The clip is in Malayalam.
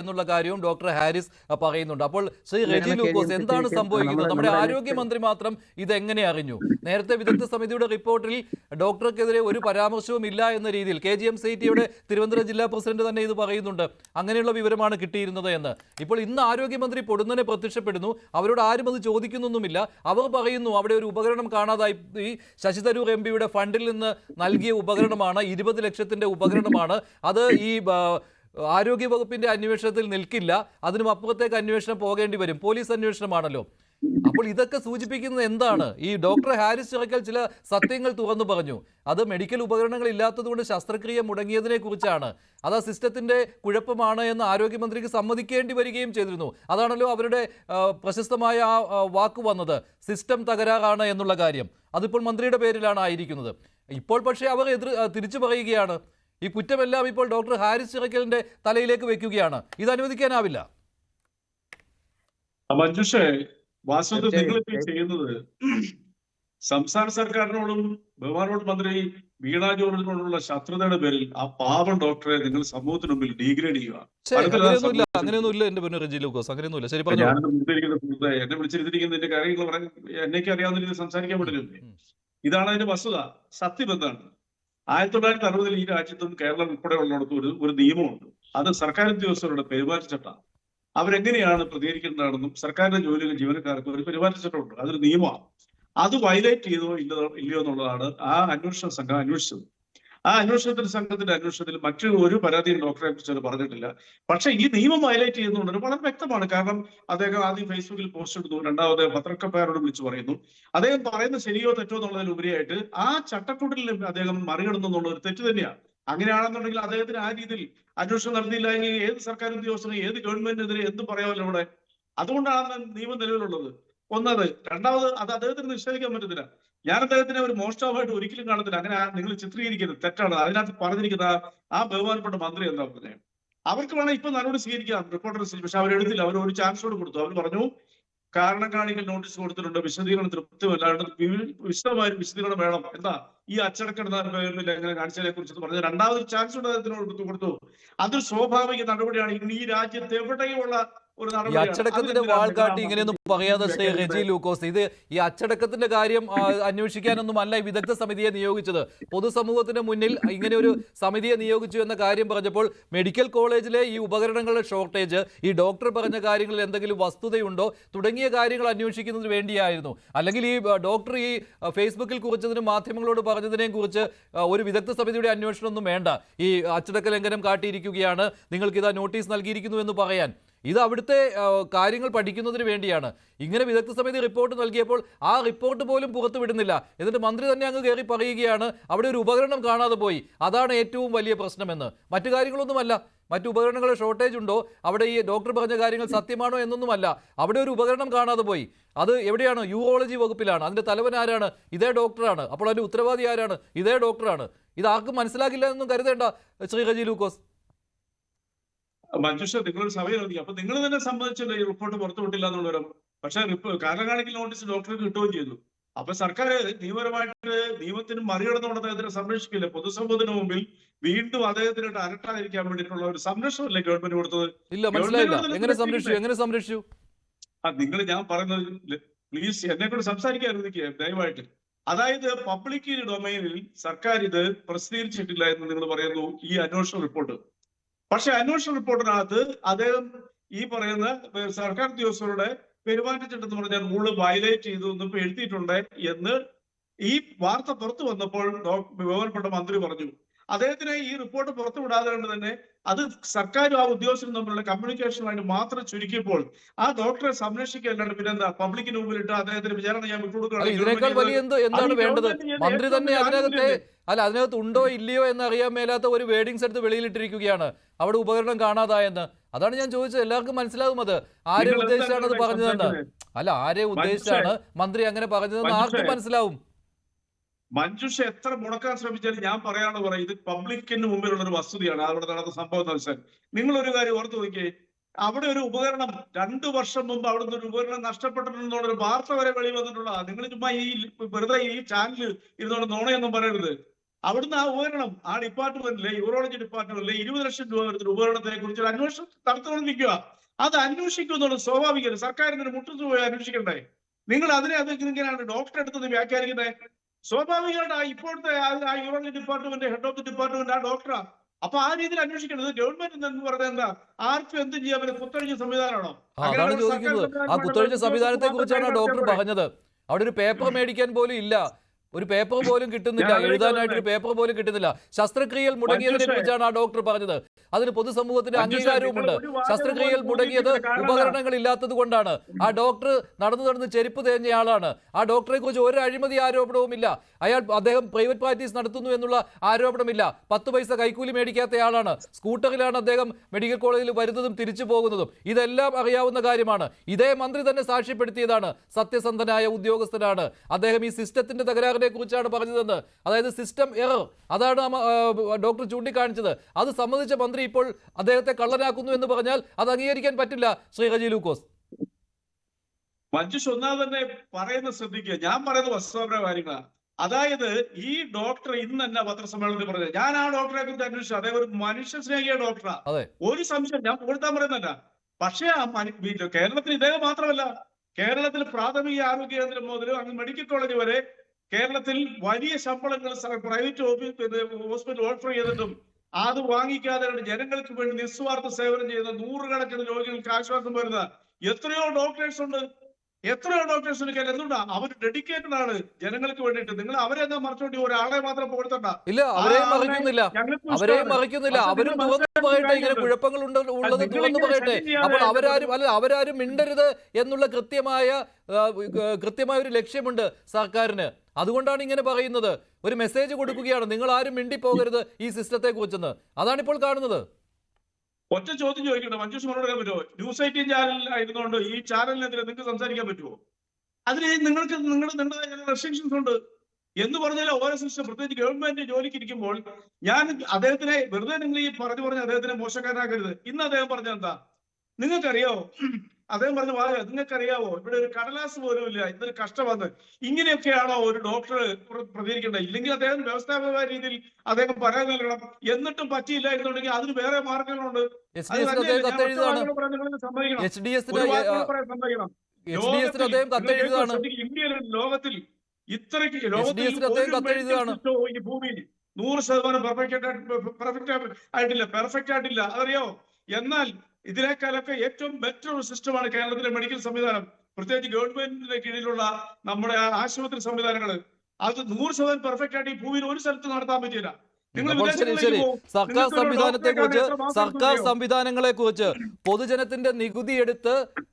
എന്നുള്ള കാര്യവും ഡോക്ടർ ഹാരിസ് പറയുന്നുണ്ട്. അപ്പോൾ ശ്രീ റെജി ലൂക്കോസ്, എന്താണ് സംഭവിക്കുന്നത്? നമ്മുടെ ആരോഗ്യമന്ത്രി മാത്രം ഇതെങ്ങനെ അറിഞ്ഞു? നേരത്തെ വിദഗ്ധ സമിതിയുടെ റിപ്പോർട്ടിൽ ഡോക്ടർക്കെതിരെ ഒരു പരാമർശവും ഇല്ല എന്ന രീതിയിൽ KGM-CITയുടെ തിരുവനന്തപുരം ജില്ലാ പ്രസിഡന്റ് തന്നെ ഇത് പറയുന്നുണ്ട്. അങ്ങനെയുള്ള വിവരമാണ് കിട്ടിയിരുന്നത് എന്ന്. ഇപ്പോൾ ഇന്ന് ആരോഗ്യമന്ത്രി പൊടുന്നനെ പ്രത്യക്ഷപ്പെടുന്നു. അവരോട് ആരും അത് ചോദിക്കുന്നൊന്നുമില്ല. അവർ പറയുന്നു അവിടെ ഒരു ഉപകരണം കാണാതായി. ഈ ശശി തരൂർ MPയുടെ ഫണ്ടിൽ നിന്ന് നൽകിയ ഉപകരണമാണ്, 20 ലക്ഷത്തിന്റെ ഉപകരണമാണ് അത്. ഈ ആരോഗ്യ വകുപ്പിന്റെ അന്വേഷണത്തിൽ നിൽക്കില്ല, അതിനും അപ്പുറത്തേക്ക് അന്വേഷണം പോകേണ്ടി വരും, പോലീസ് അന്വേഷണമാണല്ലോ. അപ്പോൾ ഇതൊക്കെ സൂചിപ്പിക്കുന്നത് എന്താണ്? ഈ ഡോക്ടർ ഹാരിസ് ചിറക്കൽ ചില സത്യങ്ങൾ തുറന്നു പറഞ്ഞു. അത് മെഡിക്കൽ ഉപകരണങ്ങൾ ഇല്ലാത്തതുകൊണ്ട് ശസ്ത്രക്രിയ മുടങ്ങിയതിനെ കുറിച്ചാണ്. അത് ആ സിസ്റ്റത്തിന്റെ കുഴപ്പമാണ് എന്ന് ആരോഗ്യമന്ത്രിക്ക് സമ്മതിക്കേണ്ടി വരികയും ചെയ്തിരുന്നു. അതാണല്ലോ അവരുടെ പ്രശസ്തമായ ആ വാക്ക് വന്നത്, സിസ്റ്റം തകരാറാണ് എന്നുള്ള കാര്യം. അതിപ്പോൾ മന്ത്രിയുടെ പേരിലാണ് ആയിരിക്കുന്നത്. ഇപ്പോൾ പക്ഷേ അവർ തിരിച്ചു പറയുകയാണ്. ഈ കുറ്റമെല്ലാം ഇപ്പോൾ ഡോക്ടർ ഹാരിസ് ചിറക്കലിന്റെ തലയിലേക്ക് വെക്കുകയാണ്. ഇത് അനുവദിക്കാനാവില്ല. വാസ്തവത്തിൽ നിങ്ങളിപ്പോൾ ചെയ്യുന്നത് സംസ്ഥാന സർക്കാരിനോടും ബഹുമാനോട് മന്ത്രി വീണ ജോർജിനോടുള്ള ശത്രുതയുടെ പേരിൽ ആ പാവം ഡോക്ടറെ നിങ്ങൾ സമൂഹത്തിന് മുമ്പിൽ ഡീഗ്രേഡ് ചെയ്യുക. അങ്ങനെയൊന്നുമില്ല എന്റെ പൊന്നു റെജി ലൂക്കോസ്, അങ്ങനെയൊന്നുമില്ല. ശരി, പറഞ്ഞു. എന്നെ വിളിച്ചിരുത്തിരിക്കുന്നതിന്റെ കാര്യങ്ങൾ പറയാൻ എന്നേക്ക് അറിയാവുന്ന രീതിയിൽ സംസാരിക്കാൻ പറ്റില്ലേ? ഇതാണ് അതിന്റെ വസ്തുത. സത്യം എന്താണ്? 1960 ഈ രാജ്യത്തും കേരളം ഉൾപ്പെടെ ഉള്ളിടത്ത് ഒരു നിയമമുണ്ട്. അത് സർക്കാർ ഉദ്യോഗസ്ഥരുടെ പെരുമാറ്റച്ചട്ടം. അവരെങ്ങനെയാണ് പ്രതികരിക്കേണ്ടതാണെന്നും സർക്കാരിന്റെ ജോലിയിലെ ജീവനക്കാർക്ക് ഒരു പെരുമാറ്റച്ചട്ടമുണ്ട്. അതൊരു നിയമമാണ്. അത് വയലേറ്റ് ചെയ്തോ ഇല്ലയോ എന്നുള്ളതാണ് ആ അന്വേഷണ സംഘം അന്വേഷിച്ചത്. ആ സംഘത്തിന്റെ അന്വേഷണത്തിൽ ഒരു പരാതിയും ഡോക്ടറെ കുറിച്ച് അവർ പറഞ്ഞിട്ടില്ല. പക്ഷെ ഈ നിയമം വയലേറ്റ് ചെയ്യുന്നുണ്ട് വളരെ വ്യക്തമാണ്. കാരണം അദ്ദേഹം ആദ്യം ഫേസ്ബുക്കിൽ പോസ്റ്റ് ഇടുന്നു, രണ്ടാമത് പത്രക്കാരോട് വിളിച്ചു പറയുന്നു. അദ്ദേഹം പറയുന്നത് ശരിയോ തെറ്റോ എന്നുള്ളതിലുപരിയായിട്ട് ആ ചട്ടക്കൂട്ടിൽ അദ്ദേഹം മറികടന്നു എന്നുള്ള ഒരു തെറ്റ് തന്നെയാണ്. അങ്ങനെയാണെന്നുണ്ടെങ്കിൽ അദ്ദേഹത്തിന് ആ രീതിയിൽ അന്വേഷണം നടത്തിയില്ല എങ്കിൽ ഏത് സർക്കാർ ഉദ്യോഗസ്ഥനും ഏത് ഗവൺമെന്റിനെതിരെ എന്ത് പറയാമല്ലോ ഇവിടെ. അതുകൊണ്ടാണ് നിയമം നിലവിലുള്ളത്. ഒന്നത്. രണ്ടാമത് അത് അദ്ദേഹത്തിന് നിഷേധിക്കാൻ പറ്റത്തില്ല. ഞാൻ അദ്ദേഹത്തിനെ ഒരു മോഷ്ടാവായിട്ട് ഒരിക്കലും കാണത്തില്ല. അങ്ങനെ നിങ്ങൾ ചിത്രീകരിക്കരുത്, തെറ്റാണ്. അതിനകത്ത് പറഞ്ഞിരിക്കുന്ന ആ ബഹുമാനപ്പെട്ട മന്ത്രി എന്താ പറഞ്ഞത്? അവർക്ക് വേണം ഇപ്പൊ നടപടി സ്വീകരിക്കാം റിപ്പോർട്ടർ, പക്ഷെ അവരെടുത്തില്ല. അവർ ഒരു ചാൻസോട് കൊടുത്തു. അവർ പറഞ്ഞു കാരണം കാണിക്കൽ നോട്ടീസ് കൊടുത്തിട്ടുണ്ട്, വിശദീകരണം തൃപ്തിമല്ലാണ്ട് വിശദമായ വിശദീകരണം വേണം. എന്താ ഈ അച്ചടക്കപ്പെടുന്ന പേരിൽ എങ്ങനെ കാണിച്ചതിനെ കുറിച്ച് പറഞ്ഞത്? രണ്ടാമത് ചാൻസ് അദ്ദേഹത്തിനോട് കൊടുത്തു. അതൊരു സ്വാഭാവിക നടപടിയാണ്. ഈ രാജ്യത്ത് എവിടെയുള്ള ഈ അച്ചടക്കത്തിന്റെ വാൾ കാട്ടി ഇങ്ങനെയൊന്നും പറയാതെ ശ്രീ റെജി ലൂക്കോസ്, ഇത് ഈ അച്ചടക്കത്തിന്റെ കാര്യം അന്വേഷിക്കാനൊന്നും അല്ല ഈ വിദഗ്ധ സമിതിയെ നിയോഗിച്ചത്. പൊതുസമൂഹത്തിന് മുന്നിൽ ഇങ്ങനെ ഒരു സമിതിയെ നിയോഗിച്ചു എന്ന കാര്യം പറഞ്ഞപ്പോൾ മെഡിക്കൽ കോളേജിലെ ഈ ഉപകരണങ്ങളുടെ ഷോർട്ടേജ്, ഈ ഡോക്ടർ പറഞ്ഞ കാര്യങ്ങളിൽ എന്തെങ്കിലും വസ്തുതയുണ്ടോ തുടങ്ങിയ കാര്യങ്ങൾ അന്വേഷിക്കുന്നതിന് വേണ്ടിയായിരുന്നു. അല്ലെങ്കിൽ ഈ ഡോക്ടർ ഈ ഫേസ്ബുക്കിൽ കുറിച്ചതിനും മാധ്യമങ്ങളോട് പറഞ്ഞതിനെയും കുറിച്ച് ഒരു വിദഗ്ധ സമിതിയുടെ അന്വേഷണമൊന്നും വേണ്ട. ഈ അച്ചടക്ക ലംഘനം കാട്ടിയിരിക്കുകയാണ്, നിങ്ങൾക്കിതാ നോട്ടീസ് നൽകിയിരിക്കുന്നു എന്ന് പറയാൻ. ഇത് അവിടുത്തെ കാര്യങ്ങൾ പഠിക്കുന്നതിന് വേണ്ടിയാണ്. ഇങ്ങനെ വിദഗ്ധ സമിതി റിപ്പോർട്ട് നൽകിയപ്പോൾ ആ റിപ്പോർട്ട് പോലും പുറത്തു വിടുന്നില്ല. എന്നിട്ട് മന്ത്രി തന്നെ അങ്ങ് കയറി പറയുകയാണ് അവിടെ ഒരു ഉപകരണം കാണാതെ പോയി, അതാണ് ഏറ്റവും വലിയ പ്രശ്നമെന്ന്. മറ്റു കാര്യങ്ങളൊന്നുമല്ല. മറ്റു ഉപകരണങ്ങളുടെ ഷോർട്ടേജ് ഉണ്ടോ, അവിടെ ഈ ഡോക്ടർ പറഞ്ഞ കാര്യങ്ങൾ സത്യമാണോ എന്നൊന്നുമല്ല. അവിടെ ഒരു ഉപകരണം കാണാതെ പോയി. അത് എവിടെയാണ്? യൂറോളജി വകുപ്പിലാണ്. അതിന്റെ തലവൻ ആരാണ്? ഇതേ ഡോക്ടറാണ്. അപ്പോൾ അതിന്റെ ഉത്തരവാദി ആരാണ്? ഇതേ ഡോക്ടറാണ്. ഇത് ആർക്കും മനസ്സിലാക്കില്ല എന്നൊന്നും കരുതേണ്ട ശ്രീ റെജി ലൂക്കോസ്. മഞ്ജുഷ, നിങ്ങളൊരു സമയം നൽകി. അപ്പൊ നിങ്ങൾ തന്നെ സമ്മതിച്ചല്ലോ ഈ റിപ്പോർട്ട് പുറത്തുവിട്ടില്ല എന്നുള്ളവരും. പക്ഷെ കാരണം കാണിക്കൽ നോട്ടീസ് ഡോക്ടർക്ക് കിട്ടുകയും ചെയ്തു. അപ്പൊ സർക്കാർ നിയമപരമായിട്ട് നിയമത്തിന് മറികടന്നുകൊണ്ട് അദ്ദേഹത്തിനെ സംരക്ഷിക്കില്ല. പൊതുസമൂഹത്തിന് മുമ്പിൽ വീണ്ടും അദ്ദേഹത്തിനായിട്ട് അരട്ടാതിരിക്കാൻ വേണ്ടിയിട്ടുള്ള ഒരു സംരക്ഷണമല്ലേ ഗവൺമെന്റ് കൊടുത്തത്? ഇല്ല, മനസ്സിലായില്ല. എങ്ങനെ സംരക്ഷിച്ചു? നിങ്ങൾ ഞാൻ പറയുന്നത് പ്ലീസ് എന്നെ കൊണ്ട് സംസാരിക്കാതിരിക്കുക ദയവായിട്ട്. അതായത് പബ്ലിക് ഡൊമൈനിൽ സർക്കാർ ഇത് പ്രസിദ്ധീകരിച്ചിട്ടില്ല എന്ന് നിങ്ങൾ പറയുന്നു ഈ അന്വേഷണ റിപ്പോർട്ട്. പക്ഷെ അന്വേഷണ റിപ്പോർട്ടിനകത്ത് അദ്ദേഹം ഈ പറയുന്ന സർക്കാർ ഉദ്യോഗസ്ഥരുടെ പെരുമാറ്റച്ചട്ടം എന്ന് പറഞ്ഞാൽ റൂള് വയലേറ്റ് ചെയ്തു എന്നിപ്പോ എഴുതിയിട്ടുണ്ട് എന്ന് ഈ വാർത്ത പുറത്തു വന്നപ്പോൾ ബഹുമാനപ്പെട്ട മന്ത്രി പറഞ്ഞു. അദ്ദേഹത്തിന് ഈ റിപ്പോർട്ട് പുറത്തു വിടാതെ കൊണ്ട് തന്നെ അത് സർക്കാരും ആ ഉദ്യോഗസ്ഥരും തമ്മിലുള്ള കമ്മ്യൂണിക്കേഷനുമായിട്ട് മാത്രം ചുരുക്കിയപ്പോൾ ആ ഡോക്ടറെ സംരക്ഷിക്കല്ലാണ്ട് പിന്നെന്താ പബ്ലിക്കിന് മുമ്പിലിട്ട് അദ്ദേഹത്തിന് വിചാരണ ചെയ്യാൻ വിട്ടുകൊടുക്കണം. ഇതിനേക്കാൾ വലിയ എന്താണ് വേണ്ടത്? മന്ത്രി തന്നെ അതിനകത്ത് ഉണ്ടോ ഇല്ലയോ എന്ന് അറിയാൻ മേലാത്ത ഒരു വേർഡിങ്സ് എടുത്ത് വെളിയിലിട്ടിരിക്കുകയാണ് അവിടെ ഉപകരണം കാണാതായെന്ന്. അതാണ് ഞാൻ ചോദിച്ചത്. എല്ലാവർക്കും മനസ്സിലാകും അത് ആരെ ഉദ്ദേശിച്ചാണ് അത് പറഞ്ഞതെന്ന്. അല്ല, ആരെ ഉദ്ദേശിച്ചാണ് മന്ത്രി അങ്ങനെ പറഞ്ഞതെന്ന് ആർക്കും മനസ്സിലാവും. മഞ്ജുഷ എത്ര മുടക്കാൻ ശ്രമിച്ചാലും ഞാൻ പറയാനുള്ള പറയാം, ഇത് പബ്ലിക്കിന് മുമ്പിലുള്ള ഒരു വസ്തുതയാണ്. അവിടെ നടന്ന സംഭവം എന്ന് വെച്ചാൽ നിങ്ങളൊരു കാര്യം ഓർത്ത് നോക്കിയേ, അവിടെ ഒരു ഉപകരണം 2 വർഷം മുമ്പ് അവിടുന്ന് ഒരു ഉപകരണം നഷ്ടപ്പെട്ടിട്ടുണ്ടെന്നുള്ള ഒരു വാർത്ത വരെ വെളി വന്നിട്ടുള്ള. നിങ്ങൾ ചുമ്മാ ഈ വെറുതെ ഈ ചാനൽ ഇരുന്നോണ്ട് നോണയൊന്നും പറയരുത്. അവിടുന്ന് ആ ഉപകരണം ആ ഡിപ്പാർട്ട്മെന്റിലെ യൂറോളജി ഡിപ്പാർട്ട്മെന്റിലെ 20 ലക്ഷം രൂപ വരുന്ന ഉപകരണത്തെ കുറിച്ച് ഒരു അന്വേഷണം നടത്തിക്കൊണ്ടിരിക്കുക. അത് അന്വേഷിക്കുന്നുള്ളത് സ്വാഭാവികമാണ്. സർക്കാരിന് മുട്ടത്ത് പോയി അന്വേഷിക്കണ്ടേ? നിങ്ങൾ അത് ഇങ്ങനെയാണ് ഡോക്ടറെ അടുത്ത് വ്യാഖ്യാനിക്കുന്നത്. സ്വാഭാവികമായിട്ട് ആ ഇപ്പോഴത്തെ ആ urology department head of the department ആ ഡോക്ടറാ. അപ്പൊ ആ രീതിയിൽ അന്വേഷിക്കേണ്ടത് ഗവൺമെന്റ് എന്ന് പറഞ്ഞാൽ എന്താ? ആർക്കും എന്തും ചെയ്യാൻ പറ്റും കുത്തഴിഞ്ഞ സംവിധാനമാണോ? അതാണ് ചോദിക്കുന്നത്. ആ കുത്തൊഴിച്ച സംവിധാനത്തെ കുറിച്ചാണ് ഡോക്ടർ പറഞ്ഞത്. അവിടെ ഒരു പേപ്പർ മേടിക്കാൻ പോലും ഇല്ല, ഒരു പേപ്പർ പോലും കിട്ടുന്നില്ല, എഴുതാനായിട്ട് ഒരു പേപ്പർ പോലും കിട്ടുന്നില്ല. ശസ്ത്രക്രിയകൾ മുടങ്ങിയതിനെ കുറിച്ചാണ് ആ ഡോക്ടർ പറഞ്ഞത്. അതിന് പൊതുസമൂഹത്തിന്റെ അംഗീകാരവുമുണ്ട്. ശസ്ത്രക്രിയകൾ മുടങ്ങിയത് ഉപകരണങ്ങൾ ഇല്ലാത്തത് കൊണ്ടാണ്. ആ ഡോക്ടർ നടന്ന് ചെരുപ്പ് തേഞ്ഞയാളാണ്. ആ ഡോക്ടറെ കുറിച്ച് ഒരു അഴിമതി ആരോപണവുമില്ല. അദ്ദേഹം പ്രൈവറ്റ് പ്രാക്ടീസ് നടത്തുന്നു എന്നുള്ള ആരോപണമില്ല. 10 പൈസ കൈക്കൂലി മേടിക്കാത്തയാളാണ്. സ്കൂട്ടറിലാണ് അദ്ദേഹം മെഡിക്കൽ കോളേജിൽ വരുന്നതും തിരിച്ചു പോകുന്നതും. ഇതെല്ലാം അറിയാവുന്ന കാര്യമാണ്. ഇതേ മന്ത്രി തന്നെ സാക്ഷ്യപ്പെടുത്തിയതാണ്. സത്യസന്ധനായ ഉദ്യോഗസ്ഥനാണ് അദ്ദേഹം. ഈ സിസ്റ്റത്തിന്റെ തകരാറിനെ കുറിച്ചാണ് പറഞ്ഞതെന്ന്, അതായത് സിസ്റ്റം എറർ, അതാണ് ഡോക്ടർ ചൂണ്ടിക്കാണിച്ചത്. അത് സംബന്ധിച്ച മന്ത്രി ഇപ്പോൾ അദ്ദേഹത്തെ കള്ളനാക്കുന്നു എന്ന് പറഞ്ഞാൽ അത് അംഗീകരിക്കാൻ പറ്റില്ല. ശ്രീ റജി ലൂക്കോസ്, മഞ്ജുഷ് ഒന്നാമത് തന്നെ പറയുന്നത് ശ്രദ്ധിക്കുക. ഞാൻ പറയുന്നത് വസ്തുതപരമായ കാര്യങ്ങളാണ്. അതായത് ഈ ഡോക്ടർ ഇന്ന് തന്നെ പത്രസമ്മേളനത്തിൽ പറഞ്ഞത്, ഞാൻ ആ ഡോക്ടറെ കുറിച്ച് അന്വേഷിച്ചു. അദ്ദേഹം ഒരു മനുഷ്യ സ്നേഹിയ ഡോക്ടറാ, ഒരു സംശയം ഞാൻ പുകഴ്ത്താൻ പറയുന്നല്ല. പക്ഷേ കേരളത്തിൽ ഇദ്ദേഹം മാത്രമല്ല, കേരളത്തിൽ പ്രാഥമിക ആരോഗ്യ കേന്ദ്രം മുതൽ അങ്ങ് മെഡിക്കൽ കോളേജ് വരെ കേരളത്തിൽ വലിയ ശമ്പളങ്ങൾ പ്രൈവറ്റ് ഹോസ്പിറ്റൽ ഓഫർ ചെയ്തിട്ടും അത് വാങ്ങിക്കാതെ ജനങ്ങൾക്ക് വേണ്ടി നിസ്വാർത്ഥ സേവനം ചെയ്യുന്ന നൂറുകണക്കിന് രോഗികൾക്ക് ആശ്വാസം വരുന്ന എത്രയോ ഡോക്ടേഴ്സ് ഉണ്ട്. എന്തുകൊണ്ടാ? അവർ ഡെഡിക്കേറ്റഡ് ആണ് ജനങ്ങൾക്ക് വേണ്ടിയിട്ട്. നിങ്ങൾ അവരെ എന്താ മറിച്ചോണ്ടി ഒരാളെ മാത്രം പുകഴ്ത്തണ്ട. ഇല്ല, അവരെയും മറിക്കുന്നില്ല. അവരും തുറന്നു പറയട്ടെ, ഇങ്ങനെ കുഴപ്പങ്ങൾ ഉള്ളത് തുറന്നു പറയട്ടെ. അപ്പോൾ അവരാരും മിണ്ടരുത് എന്നുള്ള കൃത്യമായ ഒരു ലക്ഷ്യമുണ്ട് സർക്കാരിന്. അതുകൊണ്ടാണ് ഇങ്ങനെ പറയുന്നത്. ഒരു മെസ്സേജ് കൊടുക്കുകയാണ്, നിങ്ങൾ ആരും മിണ്ടിപ്പോകരുത് ഈ സിസ്റ്റത്തെ കുറിച്ചെന്ന്. അതാണ് ഇപ്പോൾ കാണുന്നത്. ഒറ്റ ചോദ്യം ചോദിക്കട്ടെ, മഞ്ജുഷ് മറുപടി പറ്റുമോ? ന്യൂസ് 18 ചാനലിലായിരുന്നുകൊണ്ട് ഈ ചാനലിനെതിരെ നിങ്ങൾക്ക് സംസാരിക്കാൻ പറ്റുമോ? അതിന് നിങ്ങളുടേതായ റെസ്ട്രിക്ഷൻസ് ഉണ്ട് എന്ന് പറഞ്ഞാൽ ഓരോ സിസ്റ്റം, പ്രത്യേകിച്ച് ഗവൺമെന്റ് ജോലിക്ക് ഇരിക്കുമ്പോൾ ഞാൻ അദ്ദേഹത്തിനെ വെറുതെ നിങ്ങൾ ഈ പറഞ്ഞ് അദ്ദേഹത്തിനെ മോശക്കാരനാക്കരുത്. ഇന്ന് അദ്ദേഹം പറഞ്ഞ എന്താ നിങ്ങൾക്കറിയോ? അദ്ദേഹം പറഞ്ഞ നിങ്ങൾക്കറിയാവോ ഇവിടെ ഒരു കടലാസ് പോലും ഇല്ല, ഇതൊരു കഷ്ടമാണ്. ഇങ്ങനെയൊക്കെയാണോ ഒരു ഡോക്ടർ പ്രതികരിക്കേണ്ടത്? ഇല്ലെങ്കിൽ അദ്ദേഹം വ്യവസ്ഥാപകമായ രീതിയിൽ അദ്ദേഹം പറയാൻ നൽകണം. എന്നിട്ടും പറ്റിയില്ല എന്നുണ്ടെങ്കിൽ അതിന് വേറെ മാർഗങ്ങളുണ്ട്. ഇന്ത്യയിൽ ലോകത്തിൽ ഇത്രയ്ക്ക് ഈ ഭൂമിയിൽ 100% പെർഫെക്റ്റ് ആയിട്ടില്ല, അതറിയോ? എന്നാൽ ഇതിനേക്കാളൊക്കെ ഏറ്റവും ബെറ്റർ ഒരു സിസ്റ്റമാണ് കേരളത്തിലെ മെഡിക്കൽ സംവിധാനം, പ്രത്യേകിച്ച് ഗവൺമെന്റിന്റെ കീഴിലുള്ള നമ്മുടെ ആശുപത്രി സംവിധാനങ്ങൾ. അത് 100% പെർഫെക്റ്റ് ആയിട്ട് ഈ ഭൂമിയിൽ ഒരു സ്ഥലത്ത് നടത്താൻ പറ്റില്ല. സർക്കാർ സംവിധാനങ്ങളെ കുറിച്ച് പൊതുജനത്തിന്റെ നികുതി എടുത്ത്